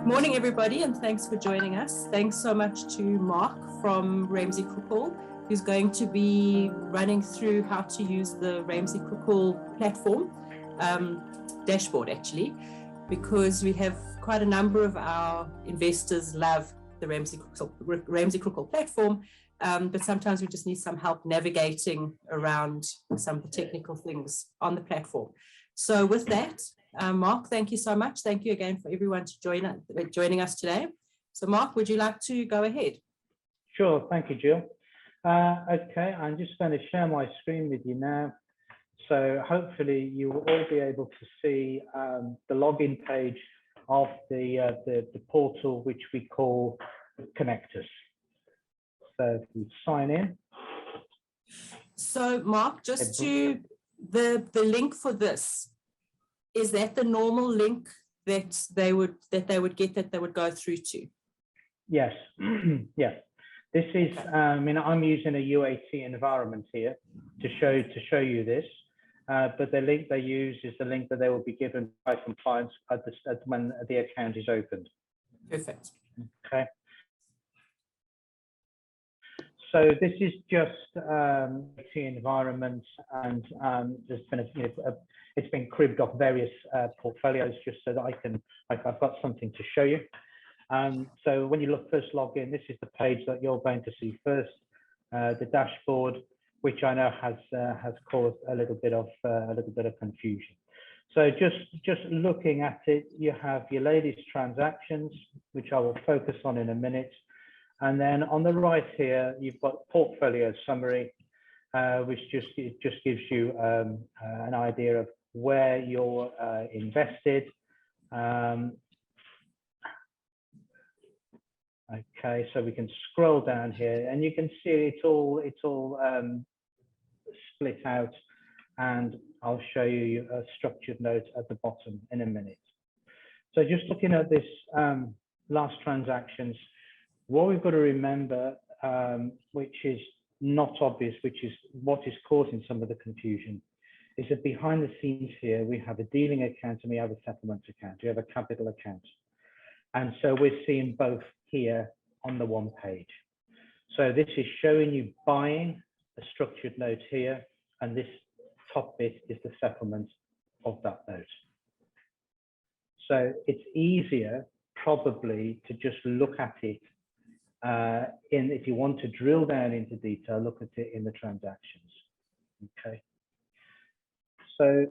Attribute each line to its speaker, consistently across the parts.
Speaker 1: Morning, everybody, and thanks for joining us. Thanks so much to Mark from Ramsey Crookhall, who's going to be running through how to use the Ramsey Crookhall platform dashboard, actually, because we have quite a number of our investors love the Ramsey Crookhall platform, but sometimes we just need some help navigating around some of the technical things on the platform. So with that, Mark, thank you so much. Thank you again for everyone to joining us today. So Mark, would you like to go ahead?
Speaker 2: Sure, thank you, Jill. Okay, I'm just going to share my screen with you now. So hopefully you will all be able to see the login page of the portal, which we call Connectors. So if we sign in.
Speaker 1: So Mark, just to the link for this, is that the normal link that they would get, that they would go through to?
Speaker 2: Yes, yes. This is, I'm using a UAT environment here to show you this, but the link they use is the link that they will be given by compliance when the account is opened.
Speaker 1: Perfect.
Speaker 2: Okay. So this is just UAT environment, and there's been it's been cribbed off various portfolios just so that I've got something to show you. So when you first log in, this is the page that you're going to see first, the dashboard, which I know has caused a little bit of confusion. So just looking at it, you have your latest transactions, which I will focus on in a minute, and then on the right here you've got portfolio summary, which just gives you an idea of where you're invested. Okay, so we can scroll down here and you can see it's all split out, and I'll show you a structured note at the bottom in a minute. So just looking at this last transactions, what we've got to remember, which is not obvious, which is what is causing some of the confusion, is that behind the scenes here, we have a dealing account and we have a settlement account. We have a capital account. And so we're seeing both here on the one page. So this is showing you buying a structured note here, and this top bit is the settlement of that note. So it's easier probably to just look at it if you want to drill down into detail, look at it in the transactions. Okay. So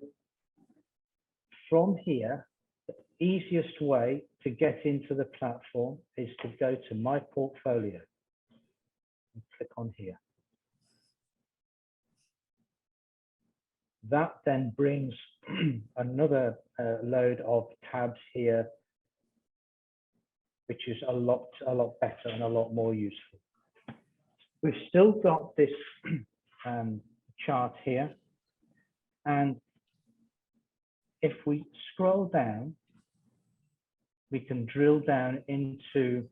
Speaker 2: from here, the easiest way to get into the platform is to go to My Portfolio and click on here. That then brings another load of tabs here, which is a lot better and a lot more useful. We've still got this chart here. And if we scroll down, we can drill down into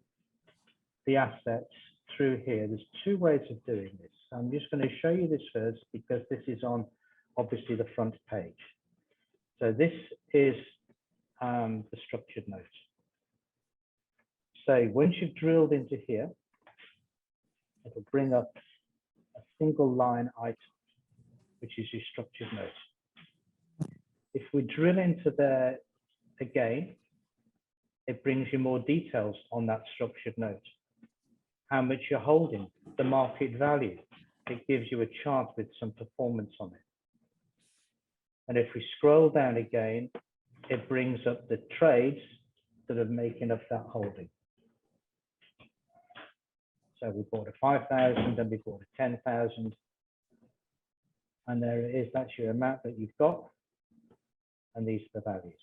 Speaker 2: the assets through here. There's two ways of doing this. I'm just going to show you this first because this is on obviously the front page. So this is the structured note. So once you've drilled into here, it'll bring up a single line item, which is your structured note. If we drill into there again, it brings you more details on that structured note. How much you're holding, the market value. It gives you a chart with some performance on it. And if we scroll down again, it brings up the trades that are making up that holding. So we bought a 5,000, then we bought a 10,000. And there it is, that's your amount that you've got. And these are the values.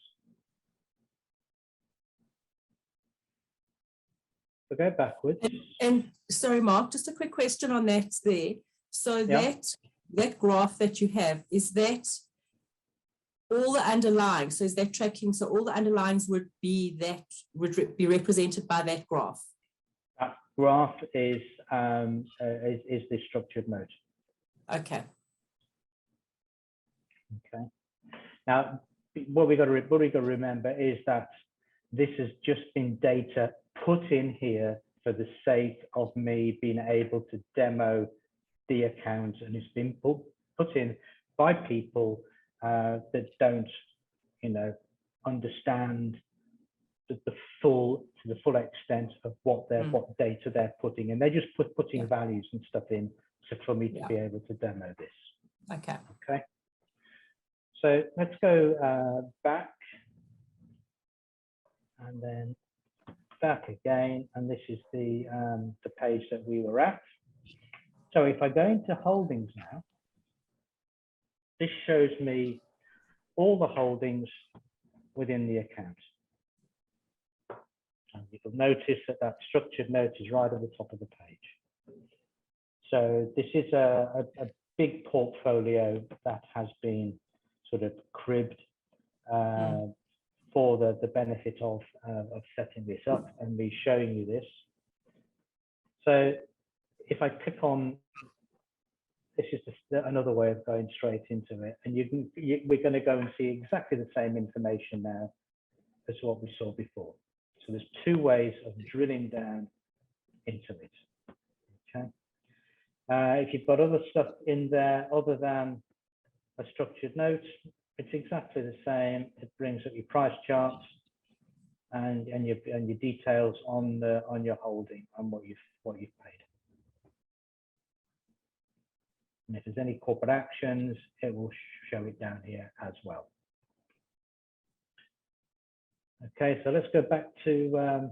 Speaker 2: So go backwards.
Speaker 1: And sorry, Mark, just a quick question on that there. So yeah, that graph that you have, is that all the underlying? So is that tracking? So all the underlyings would be represented by that graph?
Speaker 2: That graph is the structured note.
Speaker 1: Okay.
Speaker 2: Okay. Now, what we got to remember is that this has just been data put in here for the sake of me being able to demo the account, and it's been put in by people that don't, you know, understand the full extent of what what data they're putting in. They're just putting values and stuff in for me to be able to demo this.
Speaker 1: Okay.
Speaker 2: Okay. So let's go back and then back again, and this is the page that we were at. So if I go into holdings now, this shows me all the holdings within the account. And you'll notice that that structured note is right at the top of the page. So this is a big portfolio that has been sort of cribbed for the benefit of setting this up and me showing you this. So if I click on, this is another way of going straight into it, and we're going to go and see exactly the same information now as what we saw before. So there's two ways of drilling down into it. Okay. If you've got other stuff in there other than a structured note, it's exactly the same. It brings up your price charts and your details on your holding and what you've paid. And if there's any corporate actions, it will show it down here as well. Okay, so let's go back to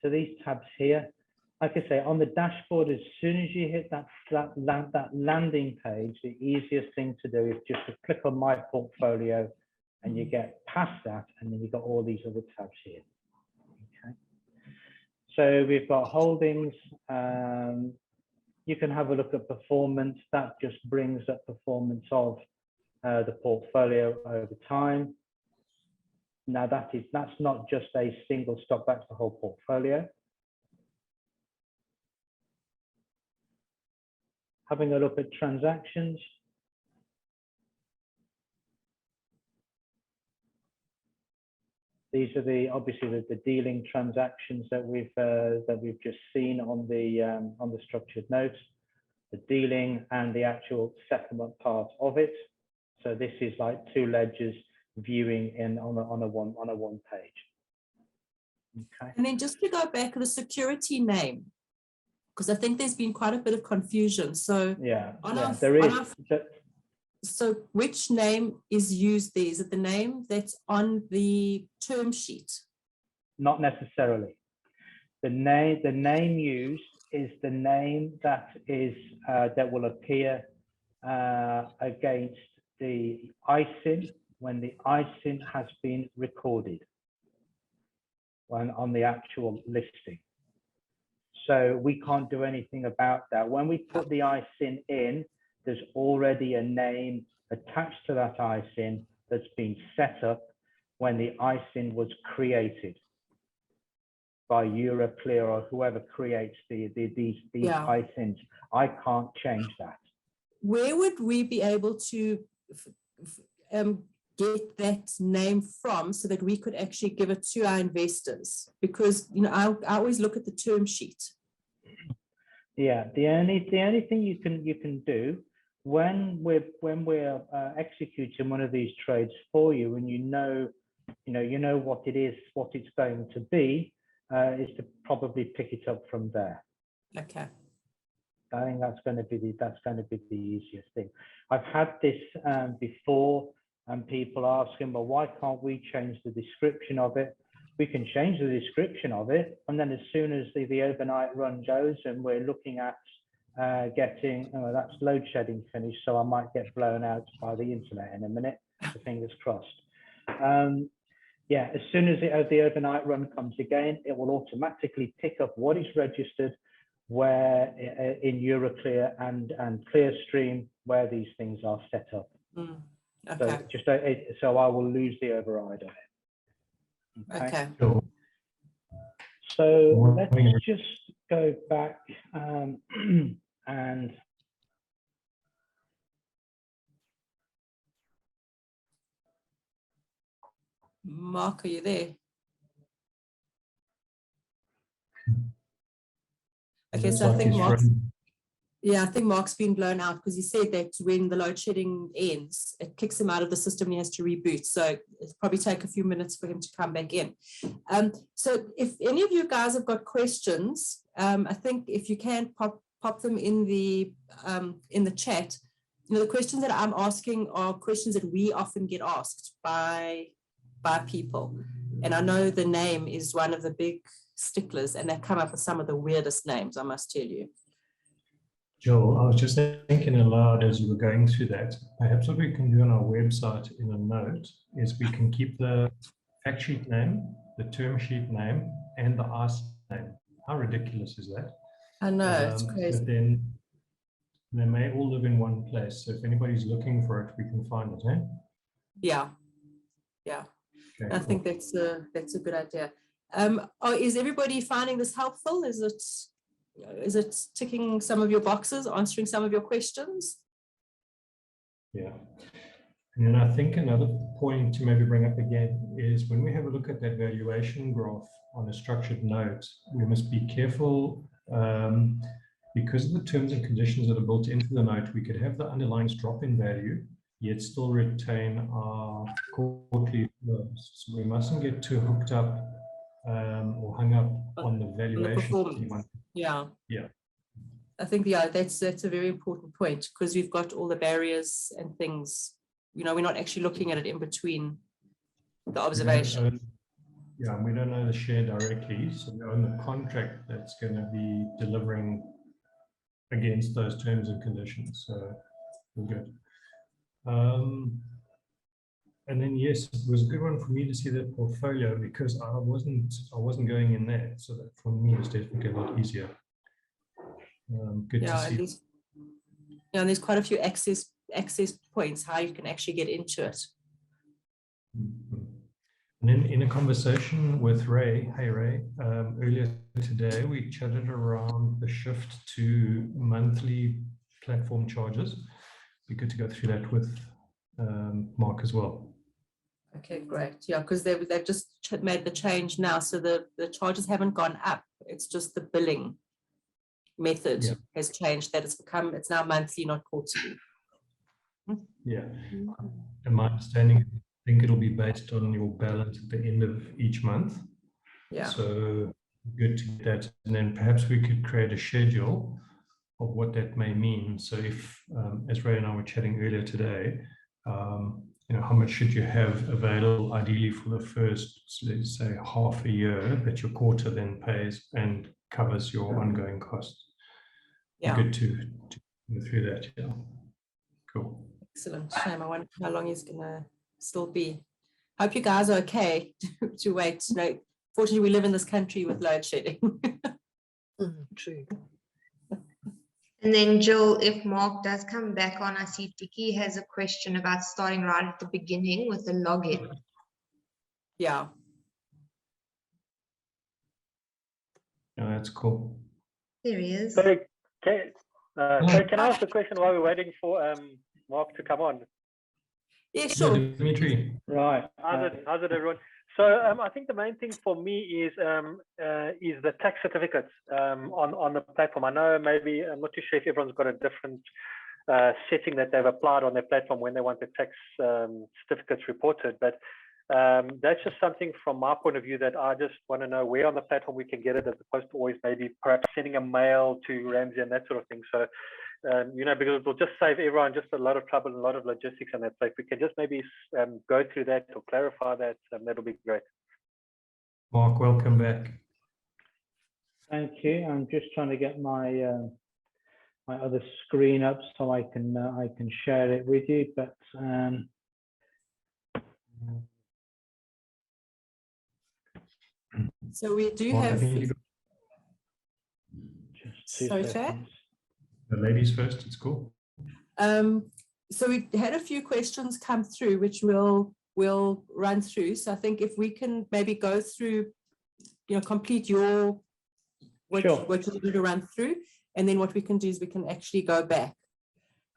Speaker 2: these tabs here. Like I say, on the dashboard, as soon as you hit that landing page, the easiest thing to do is just to click on My Portfolio, and you get past that, and then you've got all these other tabs here. Okay. So we've got holdings. You can have a look at performance. That just brings up performance of the portfolio over time. Now that's not just a single stock, that's the whole portfolio. Having a look at transactions. These are obviously the dealing transactions that we've just seen on the structured notes, the dealing and the actual settlement part of it. So this is like two ledgers viewing on a one page. Okay.
Speaker 1: And then just to go back to the security name, because I think there's been quite a bit of confusion. So
Speaker 2: there is.
Speaker 1: So which name is used there? Is it the name that's on the term sheet?
Speaker 2: Not necessarily. The name used is the name that will appear against the ISIN when the ISIN has been recorded on the actual listing. So we can't do anything about that. When we put the ISIN in, there's already a name attached to that ISIN that's been set up when the ISIN was created by Euroclear or whoever creates these ISINs. I can't change that.
Speaker 1: Where would we be able to get that name from so that we could actually give it to our investors? Because I always look at the term sheet.
Speaker 2: Yeah, the only thing you can do when we're executing one of these trades for you, and you know what it is, what it's going to be, is to probably pick it up from there.
Speaker 1: Okay.
Speaker 2: I think that's going to be the easiest thing. I've had this before, and people asking, well, why can't we change the description of it? We can change the description of it, and then as soon as the overnight run goes and we're looking at getting, that's load shedding finished, so I might get blown out by the internet in a minute, so fingers crossed. Yeah, as soon as the overnight run comes again, it will automatically pick up what is registered where in Euroclear and Clearstream where these things are set up.
Speaker 1: Okay.
Speaker 2: So I will lose the override on it.
Speaker 1: Okay.
Speaker 2: So let's just go back and
Speaker 1: Mark, are you there? Okay, so I think Mark's been blown out because he said that when the load shedding ends, it kicks him out of the system and he has to reboot. So it'll probably take a few minutes for him to come back in. So if any of you guys have got questions, I think if you can pop them in the chat. You know, the questions that I'm asking are questions that we often get asked by people. And I know the name is one of the big sticklers, and they come up with some of the weirdest names, I must tell you.
Speaker 3: Joel, I was just thinking aloud as you were going through that. Perhaps what we can do on our website in a note is we can keep the fact sheet name, the term sheet name, and the ICE name. How ridiculous is that?
Speaker 1: I know, it's crazy.
Speaker 3: But then they may all live in one place. So if anybody's looking for it, we can find it, eh?
Speaker 1: Yeah. Okay, I think that's a good idea. Is everybody finding this helpful? Is it ticking some of your boxes, answering some of your questions?
Speaker 3: Yeah. And then I think another point to maybe bring up again is when we have a look at that valuation graph on a structured note, we must be careful because of the terms and conditions that are built into the note. We could have the underlying drop in value, yet still retain our quarterly flows. So we mustn't get too hooked up or hung up on the valuation.
Speaker 1: Yeah.
Speaker 3: Yeah.
Speaker 1: I think that's a very important point because we've got all the barriers and things. You know, we're not actually looking at it in between the observation.
Speaker 3: Yeah, and we don't know the share directly, so we own the contract that's going to be delivering against those terms and conditions. So we're good. And then yes, it was a good one for me to see that portfolio because I wasn't going in there, so that for me it's definitely a lot easier. Good to see.
Speaker 1: Yeah, and there's quite a few access points how you can actually get into it.
Speaker 3: Mm-hmm. And then in a conversation with Ray, earlier today, we chatted around the shift to monthly platform charges. Be good to go through that with Mark as well.
Speaker 1: Okay, great. Yeah, because they've just made the change now, so the charges haven't gone up. It's just the billing method has changed. That it's now monthly, not quarterly.
Speaker 3: Yeah, and my understanding, I think it'll be based on your balance at the end of each month.
Speaker 1: Yeah.
Speaker 3: So good to get that, and then perhaps we could create a schedule of what that may mean. So if, as Ray and I were chatting earlier today, you know, how much should you have available ideally for the first, let's say, half a year that your quarter then pays and covers your ongoing costs.
Speaker 1: Yeah.
Speaker 3: Good to go through that. Yeah. Cool.
Speaker 1: Excellent. Shame. I wonder how long he's gonna still be. Hope you guys are okay to wait. No, fortunately, we live in this country with load shedding.
Speaker 4: True. And then Jill, if Mark does come back on, I see Dickie has a question about starting right at the beginning with the login.
Speaker 1: Yeah.
Speaker 3: No, that's cool.
Speaker 4: There he is.
Speaker 5: So can I ask a question while we're waiting for Mark to come on?
Speaker 1: Yeah, sure.
Speaker 3: Dimitri.
Speaker 5: Right. How's it, everyone? So I think the main thing for me is the tax certificates on the platform. I know maybe I'm not too sure if everyone's got a different setting that they've applied on their platform when they want the tax certificates reported, but that's just something from my point of view that I just want to know where on the platform we can get it, as opposed to always maybe perhaps sending a mail to Ramsey and that sort of thing. So you know, because it'll just save everyone just a lot of trouble and a lot of logistics on that. So if we can just maybe go through that or clarify that, that'll be great.
Speaker 3: Mark, welcome back.
Speaker 2: Thank you. I'm just trying to get my my other screen up so I can share it with you. But
Speaker 1: so we do
Speaker 3: Mark,
Speaker 1: have.
Speaker 2: Just 2
Speaker 1: Sorry,
Speaker 2: seconds.
Speaker 3: The ladies first, it's cool.
Speaker 1: So we had a few questions come through, which we'll run through. So I think if we can maybe go through, you know, complete your what you need to run through, and then what we can do is we can actually go back.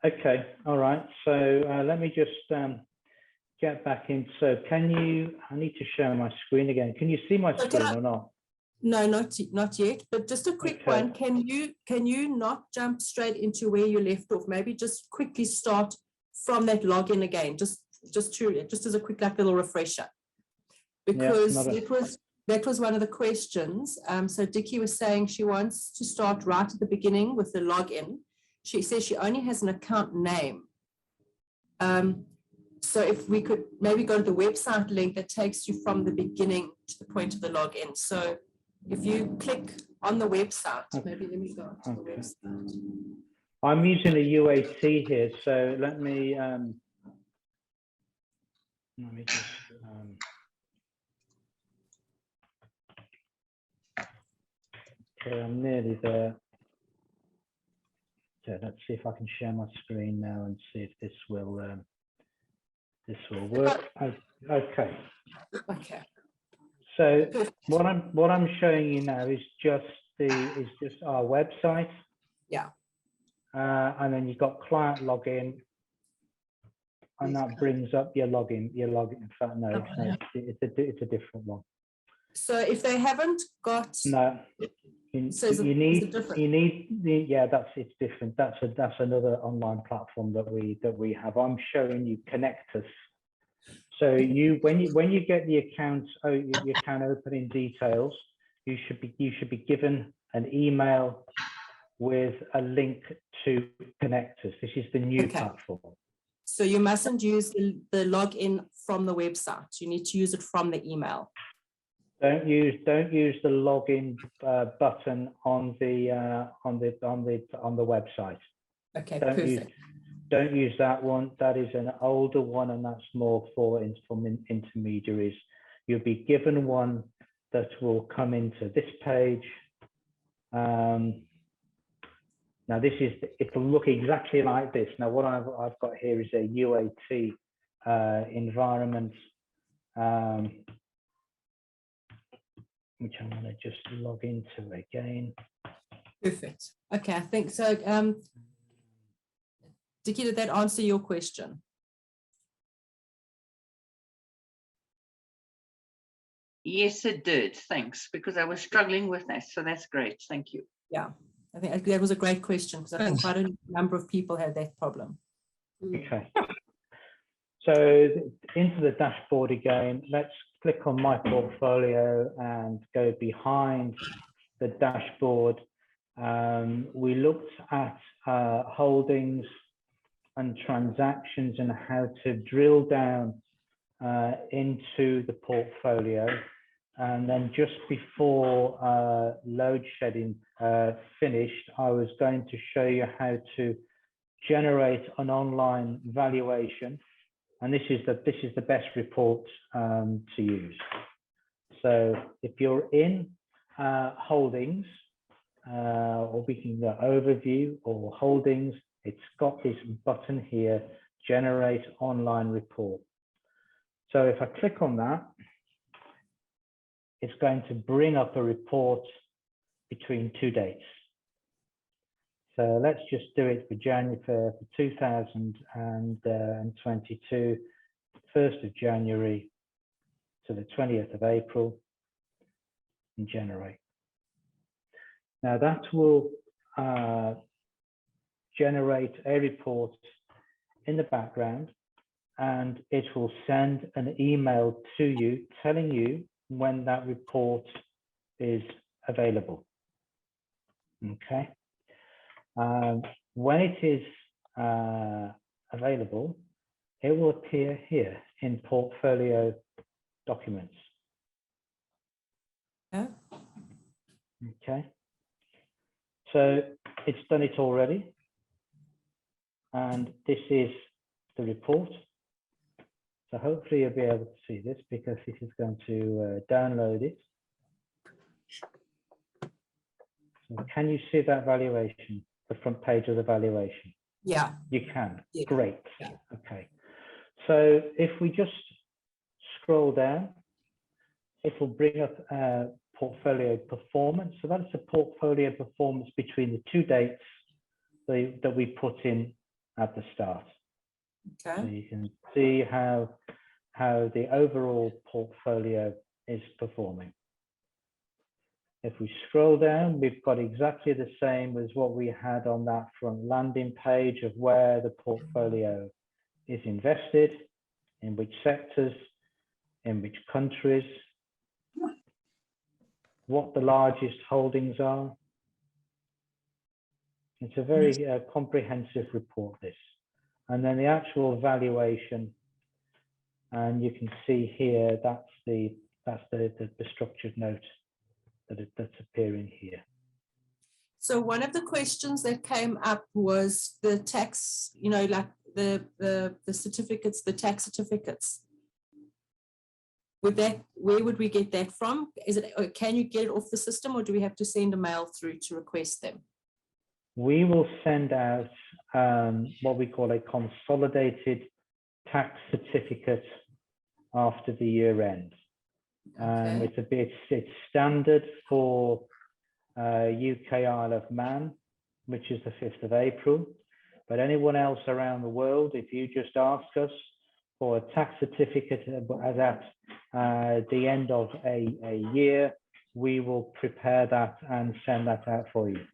Speaker 2: Okay, all right. So let me just get back in. So can you? I need to share my screen again. Can you see my screen or not?
Speaker 1: No, not yet, but just a quick
Speaker 2: Okay.
Speaker 1: one. Can you not jump straight into where you left off? Maybe just quickly start from that login again, just as a quick like little refresher. Because that was one of the questions. So Dickie was saying she wants to start right at the beginning with the login. She says she only has an account name. So if we could maybe go to the website link that takes you from the beginning to the point of the login. So if you click on the website, maybe let me go to the website.
Speaker 2: I'm using a UAT here, so let me just okay, I'm nearly there. So let's see if I can share my screen now and see if this will work. Okay.
Speaker 1: Okay.
Speaker 2: So what I'm showing you now is just our website.
Speaker 1: Yeah.
Speaker 2: And then you've got client login, and that brings up your login. In fact, no, it's a different one.
Speaker 1: So if they haven't got
Speaker 2: it's different. That's another online platform that we have. I'm showing you Connectors. So when you get the account opening details, you should be given an email with a link to Connectors. This is the new platform.
Speaker 1: So you mustn't use the login from the website. You need to use it from the email.
Speaker 2: Don't use the login button on the website.
Speaker 1: Okay, perfect.
Speaker 2: Don't use that one. That is an older one, and that's more for intermediaries. You'll be given one that will come into this page. Now it will look exactly like this. Now what I've got here is a UAT environment, which I'm going to just log into again.
Speaker 1: Perfect. Okay, I think so. Dickie, did that answer your question?
Speaker 6: Yes, it did. Thanks, because I was struggling with that. So that's great. Thank you.
Speaker 1: Yeah, I think that was a great question because I think quite a number of people had that problem.
Speaker 2: Okay. So into the dashboard again, let's click on my portfolio and go behind the dashboard. We looked at holdings and transactions and how to drill down into the portfolio. And then just before load shedding finished, I was going to show you how to generate an online valuation. And this is the best report to use. So if you're in holdings, or we can go overview or holdings, it's got this button here, generate online report. So if I click on that, it's going to bring up a report between two dates. So let's just do it for January for 2022, 1st of January to the 20th of April, and generate. Now that will generate a report in the background, and it will send an email to you telling you when that report is available. Okay. When it is available, it will appear here in portfolio documents.
Speaker 1: Yeah.
Speaker 2: Okay. So it's done it already. And this is the report. So hopefully you'll be able to see this because this is going to download it. So can you see that valuation, the front page of the valuation?
Speaker 1: Yeah.
Speaker 2: You can.
Speaker 1: Yeah.
Speaker 2: Great.
Speaker 1: Yeah.
Speaker 2: Okay. So if we just scroll down, it will bring up portfolio performance. So that's the portfolio performance between the two dates that we put in at the start.
Speaker 1: Okay.
Speaker 2: So you can see how the overall portfolio is performing. If we scroll down, we've got exactly the same as what we had on that front landing page of where the portfolio is invested, in which sectors, in which countries, what the largest holdings are. It's a very comprehensive report, this. And then the actual valuation, and you can see here, that's the structured note that's appearing here.
Speaker 1: So one of the questions that came up was the tax, you know, like the certificates, the tax certificates. Where would we get that from? Is it, or can you get it off the system, or do we have to send a mail through to request them?
Speaker 2: We will send out what we call a consolidated tax certificate after the year end.
Speaker 1: Okay.
Speaker 2: It's standard for UK Isle of Man, which is the 5th of April. But anyone else around the world, if you just ask us for a tax certificate as at the end of a year, we will prepare that and send that out for you.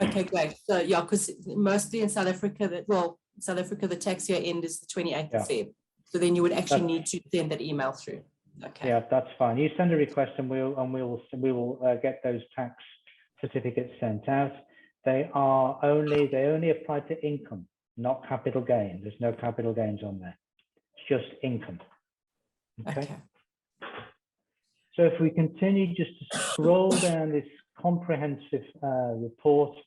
Speaker 1: Okay, great. So yeah, because mostly in South Africa, South Africa, the tax year end is the 28th of Feb. So then you would actually need to send that email through. Okay.
Speaker 2: Yeah, that's fine. You send a request and we will get those tax certificates sent out. They only apply to income, not capital gain. There's no capital gains on there. It's just income. Okay. So if we continue just to scroll down this comprehensive report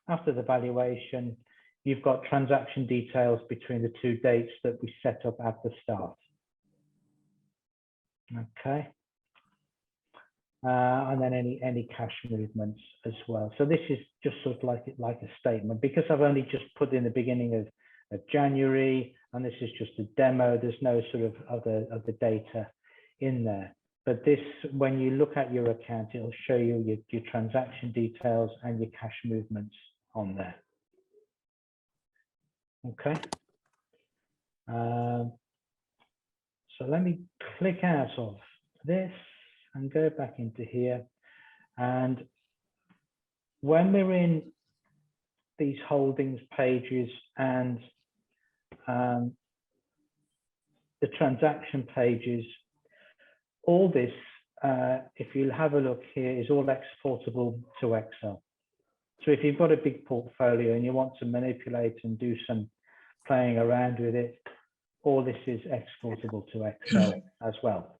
Speaker 2: after the valuation, you've got transaction details between the two dates that we set up at the start. Okay. And then any cash movements as well. So this is just sort of like a statement, because I've only just put in the beginning of January, and this is just a demo. There's no sort of other data in there. But this, when you look at your account, it'll show you your transaction details and your cash movements on there. Okay. So let me click out of this and go back into here. And when we're in these holdings pages and the transaction pages, all this, if you have a look here, is all exportable to Excel. So if you've got a big portfolio and you want to manipulate and do some playing around with it, all this is exportable to Excel as well.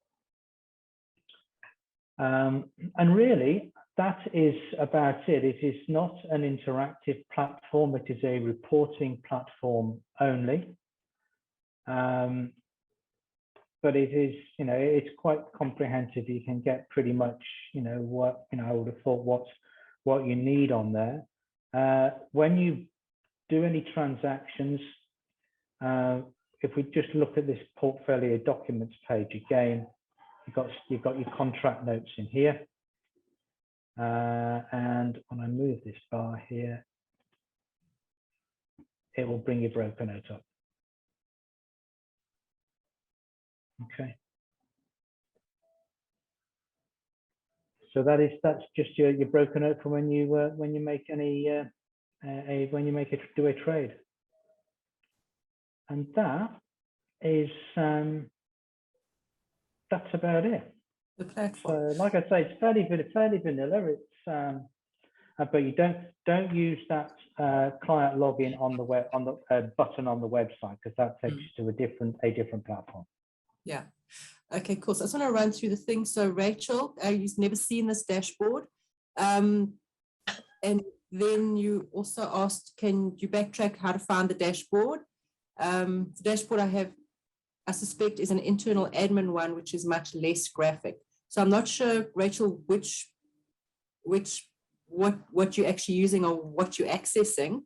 Speaker 2: And really, that is about it. It is not an interactive platform. It is a reporting platform only. But it is, you know, it's quite comprehensive. You can get pretty much, you know, what, you know, I would have thought what you need on there. When you do any transactions, if we just look at this portfolio documents page again, you've got your contract notes in here. And when I move this bar here, it will bring your broker note up. Okay. So that's just your broker note for when you make any do a trade. And that is that's about it.
Speaker 1: The platform.
Speaker 2: So like I say, it's fairly vanilla. It's but you don't use that client login on the web, on the button on the website, because that takes you to a different platform.
Speaker 1: Yeah. Okay, cool. So I just want to run through the thing. So Rachel, you've never seen this dashboard. And then you also asked, can you backtrack how to find the dashboard? The dashboard I suspect is an internal admin one, which is much less graphic. So I'm not sure, Rachel, what you're actually using or what you're accessing.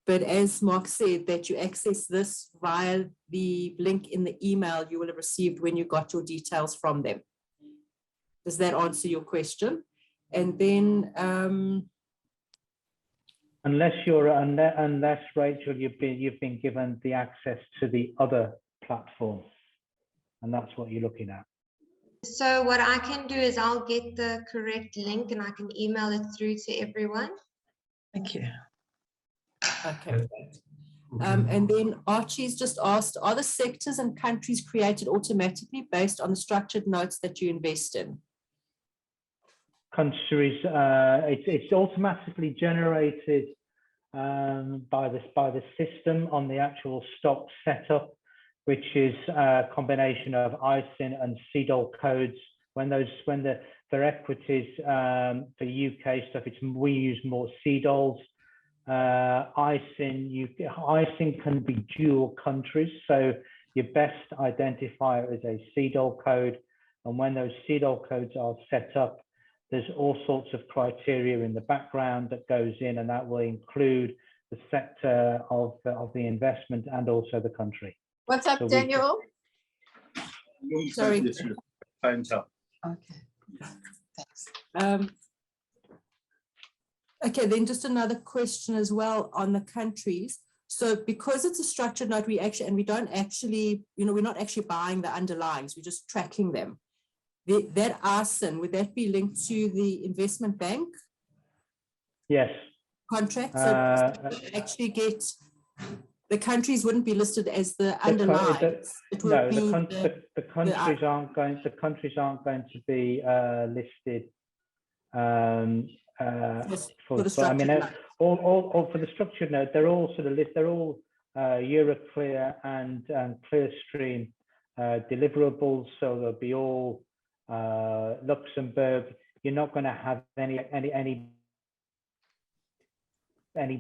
Speaker 1: But as Mark said, that you access this via the link in the email you will have received when you got your details from them. Does that answer your question? And then
Speaker 2: unless Rachel, you've been given the access to the other platform, and that's what you're looking at.
Speaker 4: So what I can do is I'll get the correct link and I can email it through to everyone.
Speaker 7: Thank you.
Speaker 1: Okay, great. And then Archie's just asked, are the sectors and countries created automatically based on the structured notes that you invest in?
Speaker 2: Countries, it's automatically generated by the system on the actual stock setup, which is a combination of ISIN and CDOL codes. For equities, for UK stuff, we use more CDOLs. ISIN can be dual countries, so your best identifier is a CDOL code, and when those CDOL codes are set up, there's all sorts of criteria in the background that goes in, and that will include the sector of the investment and also the country.
Speaker 8: What's up,
Speaker 2: So
Speaker 8: Daniel?
Speaker 1: Sorry.
Speaker 7: Okay.
Speaker 8: Thanks.
Speaker 1: Okay, then just another question as well on the countries. So because it's a structured note, we're not actually buying the underlyings, we're just tracking them. That ISIN, would that be linked to the investment bank
Speaker 2: Yes.
Speaker 1: contract? So actually get, the countries wouldn't be listed as the underlyings.
Speaker 2: The countries aren't going to be listed
Speaker 1: for the structured note.
Speaker 2: All for the structured note, they're all sort of they're all Euroclear and Clearstream deliverables, so they'll be all Luxembourg. You're not going to have any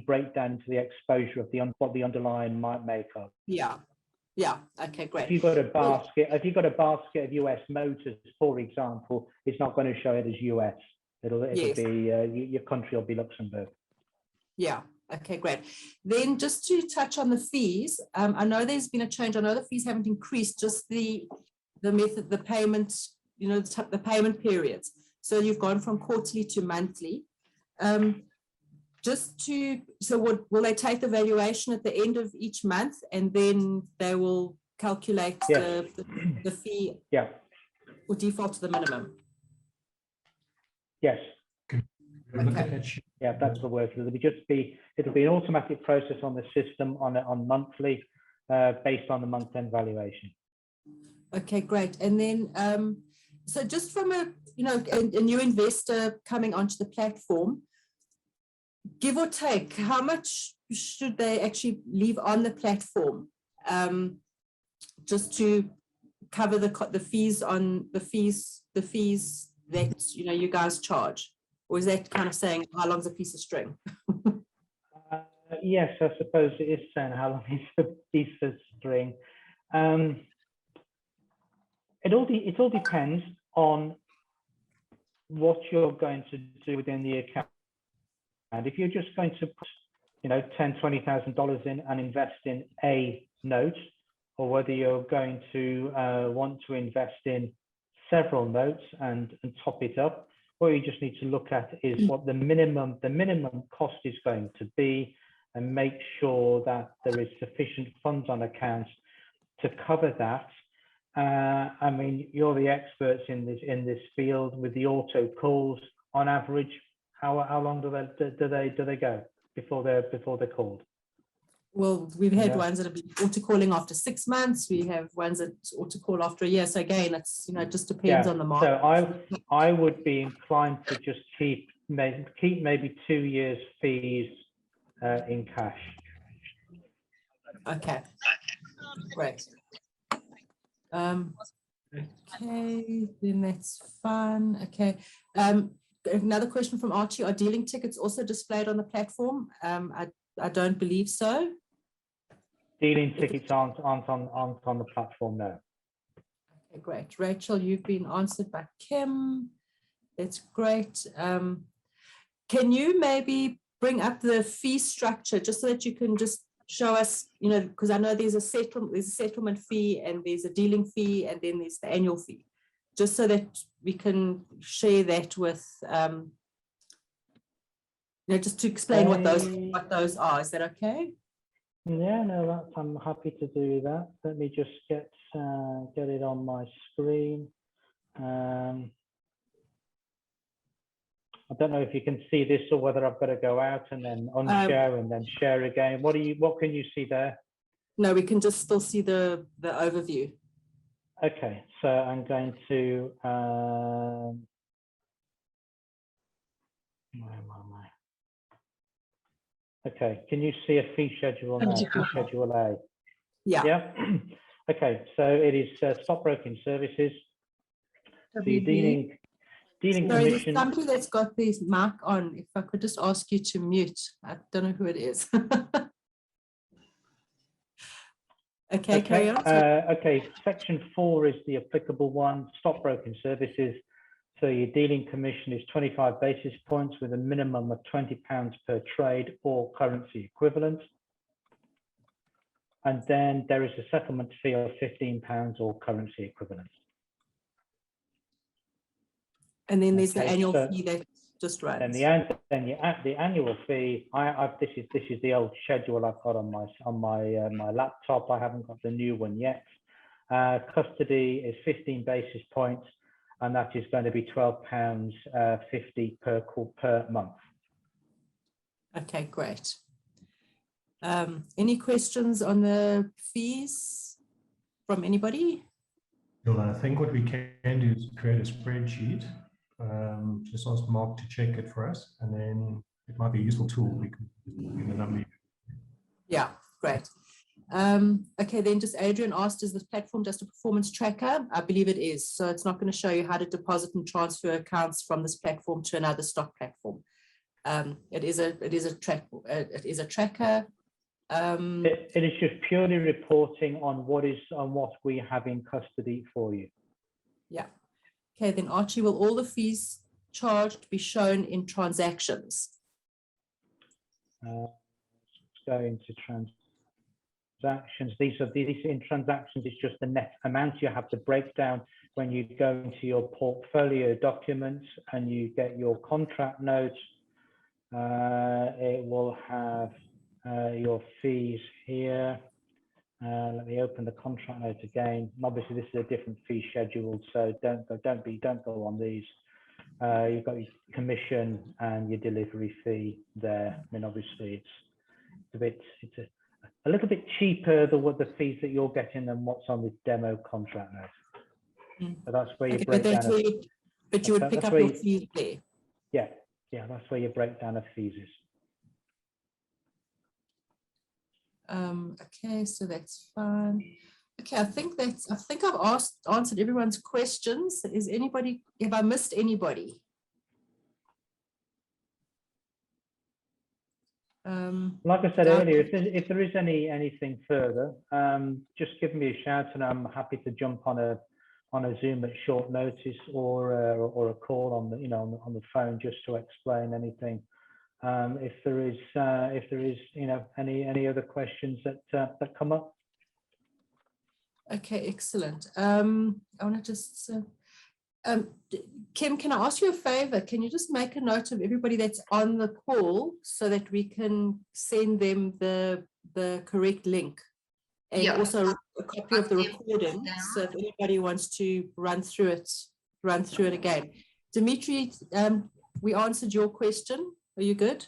Speaker 2: breakdown to the exposure of what the underlying might make up.
Speaker 1: Yeah. Okay, great.
Speaker 2: If you've got a basket of US motors, for example, it's not going to show it as US. It'll
Speaker 1: Yes.
Speaker 2: be your country will be Luxembourg.
Speaker 1: Yeah. Okay, great. Then just to touch on the fees, I know there's been a change. I know the fees haven't increased, just the method, the payment, the payment periods. So you've gone from quarterly to monthly. Will they take the valuation at the end of each month and then they will calculate the fee?
Speaker 2: Yeah.
Speaker 1: Or default to the minimum?
Speaker 2: Yes.
Speaker 1: Okay.
Speaker 2: Yeah, that's the word. It'll be an automatic process on the system on monthly, based on the month-end valuation.
Speaker 1: Okay, great. And then, so just from a new investor coming onto the platform, give or take, how much should they actually leave on the platform, just to cover the fees on the fees that you guys charge? Or is that kind of saying how long's a piece of string?
Speaker 2: Yes, I suppose it is saying how long is a piece of string. It all depends on what you're going to do within the account. And if you're just going to put, $10,000-$20,000 in and invest in a note, or whether you're going to want to invest in several notes and top it up, what you just need to look at is what the minimum cost is going to be, and make sure that there is sufficient funds on account to cover that. I mean, you're the experts in this field with the auto calls. On average, how long do they go before they're called?
Speaker 1: Well, we've had ones that have been auto calling after 6 months. We have ones that auto call after a year. So again, it's it just depends on the market.
Speaker 2: So I would be inclined to just keep maybe 2 years fees in cash.
Speaker 1: Okay, great. Okay, then that's fine. Okay. Another question from Archie: are dealing tickets also displayed on the platform? I don't believe so.
Speaker 2: Dealing tickets aren't on the platform, no.
Speaker 1: Okay, great. Rachel, you've been answered by Kim. That's great. Can you maybe bring up the fee structure just so that you can just show us, because I know there's a settlement fee and there's a dealing fee and then there's the annual fee, just so that we can share that with, just to explain what those are. Is that okay?
Speaker 2: Yeah, no, I'm happy to do that. Let me just get it on my screen. I don't know if you can see this or whether I've got to go out and then unshare and then share again. What can you see there?
Speaker 1: No, we can just still see the overview.
Speaker 2: Okay, so I'm going to where am I? Okay, can you see a fee schedule now? Fee schedule A.
Speaker 1: Yeah.
Speaker 2: Yeah. Okay, so it is stockbroking services. So you're dealing
Speaker 1: Sorry,
Speaker 2: commission.
Speaker 1: there's somebody that's got this mic on. If I could just ask you to mute. I don't know who it is. Okay, carry on.
Speaker 2: Okay, section 4 is the applicable one, stockbroking services. So your dealing commission is 25 basis points with a minimum of £20 per trade or currency equivalent. And then there is a settlement fee of £15 or currency equivalent.
Speaker 1: And then there's the annual fee that just runs.
Speaker 2: And the annual fee, this is the old schedule I've got on my laptop. I haven't got the new one yet. Custody is 15 basis points, and that is going to be £12.50 per month.
Speaker 1: Okay, great. Any questions on the fees from anybody?
Speaker 3: Well, I think what we can do is create a spreadsheet. Just ask Mark to check it for us, and then it might be a useful tool. We can give the number.
Speaker 1: Yeah, great. Okay, then just Adrian asked, is this platform just a performance tracker? I believe it is. So it's not going to show you how to deposit and transfer accounts from this platform to another stock platform. It is a tracker.
Speaker 2: It is just purely reporting on what we have in custody for you.
Speaker 1: Yeah. Okay, then Archie, will all the fees charged be shown in transactions?
Speaker 2: Let's go into transactions. These in transactions, it's just the net amount. You have the breakdown when you go into your portfolio documents and you get your contract notes. It will have your fees here. Let me open the contract note again. Obviously, this is a different fee schedule, so don't go on these. You've got your commission and your delivery fee there. I mean, obviously, it's a little bit cheaper than what the fees that you're getting than what's on the demo contract note. So that's where you break down.
Speaker 1: But you would pick up your fees there.
Speaker 2: Yeah, that's where your breakdown of fees is.
Speaker 1: Okay, so that's fine. Okay, I think I've answered everyone's questions. Have I missed anybody?
Speaker 2: Like I said earlier, if there is anything further, just give me a shout, and I'm happy to jump on a Zoom at short notice or a call on the phone just to explain anything. If there is any other questions that come up.
Speaker 1: Okay, excellent. I want to just Kim, can I ask you a favor? Can you just make a note of everybody that's on the call so that we can send them the correct link, and also a copy of the recording, so if anybody wants to run through it again. Dimitri, we answered your question. Are you good?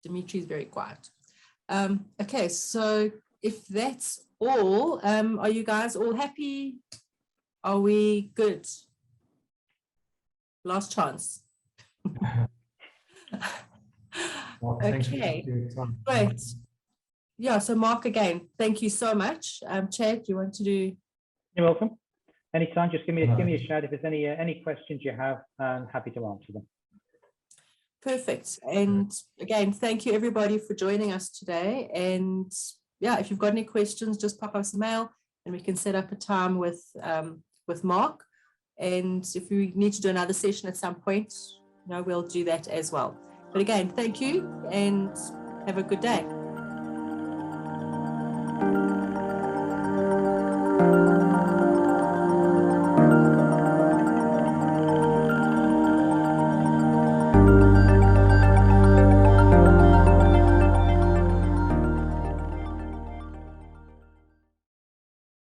Speaker 1: Dimitri is very quiet. Okay, so if that's all, are you guys all happy? Are we good? Last chance. Okay, great. Yeah, so Mark, again, thank you so much. Chad, you want to do?
Speaker 2: You're welcome. Anytime, just give me a shout if there's any questions you have. I'm happy to answer them.
Speaker 1: Perfect. And again, thank you everybody for joining us today. And yeah, if you've got any questions, just pop us a mail and we can set up a time with Mark. And if we need to do another session at some point, we'll do that as well. But again, thank you and have a good day.